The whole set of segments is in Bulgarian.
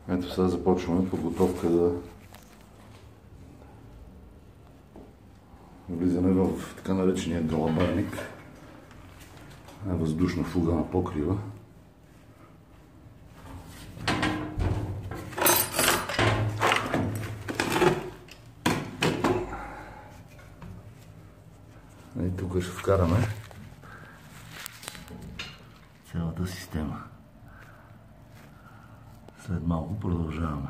Ето сега започваме подготовка за влизане в така наречения галабарник. Въздушна фуга на покрива. И тук ще вкараме цялата система. След малко продължаваме.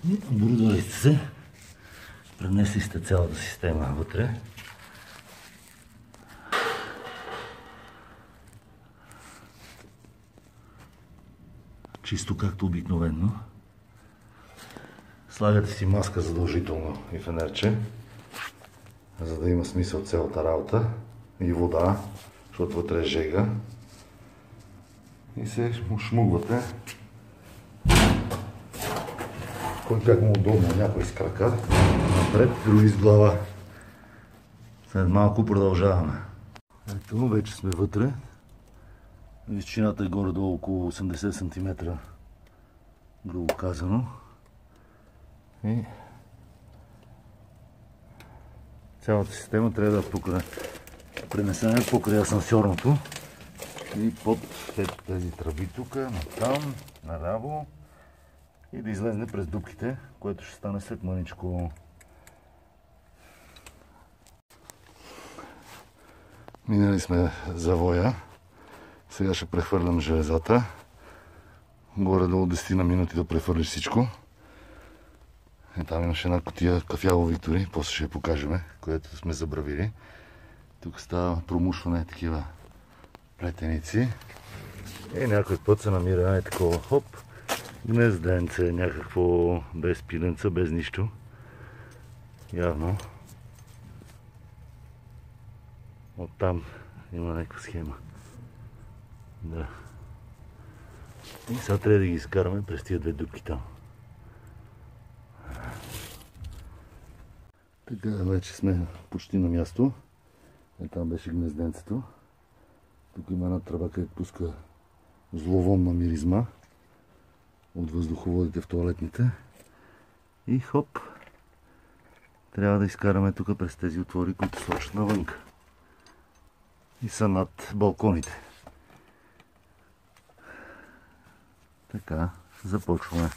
И оборудвали сте се. Пренесли сте цялата система вътре. Чисто както обикновено. Слагате си маска задължително и фенерче, за да има смисъл цялата работа. И вода, защото вътре е жега. И се шмугвате. Кой как му удобно, някой с крака напред, други с глава. След малко продължаваме. Ето, вече сме вътре. Височината е горе-долу около 80 см, грубо казано. И цялата система трябва да пренесем покрай асансьорното и под тези тръби тук, натам, нараво и да излезне през дупките, което ще стане след мъничко. Минали сме завоя. Сега ще прехвърлям железата. Горе-долу 10 на минути да прехвърлиш всичко. Там имаше една кутия кафяво Виктори, после ще я покажем, което сме забравили. Тук става промушване такива плетеници. И някой път се намира такова хоп, гнезденце, някакво без пиленца, без нищо. Явно оттам има някаква схема. Да. И сега трябва да ги изкараме през тия две дупки там. Така, вече сме почти на място. Там беше гнезденцето. Тук има една тръба, където пуска зловонна миризма от въздуховодите в тоалетните. И хоп! Трябва да изкараме тук през тези отвори, които сочат навън. И са над балконите. Така, започваме.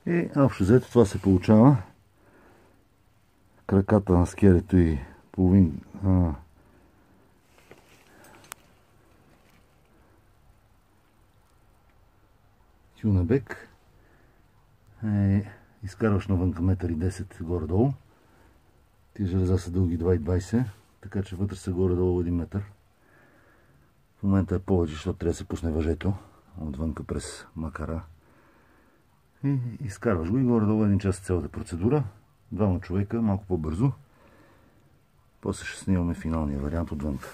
И общо взето това се получава. Краката на скелето и половин тюнебек. Изкарваш навън към 1,10 м горе-долу. Тия железа са дълги 2,20 м, така че вътре са горе-долу 1 метър. В момента е повече, защото трябва да се пусне въжето отвънка през макара. И изкарваш го и горе-долу един час цялата процедура. 2 човека, малко по-бързо. После ще снимаме финалния вариант отвънка.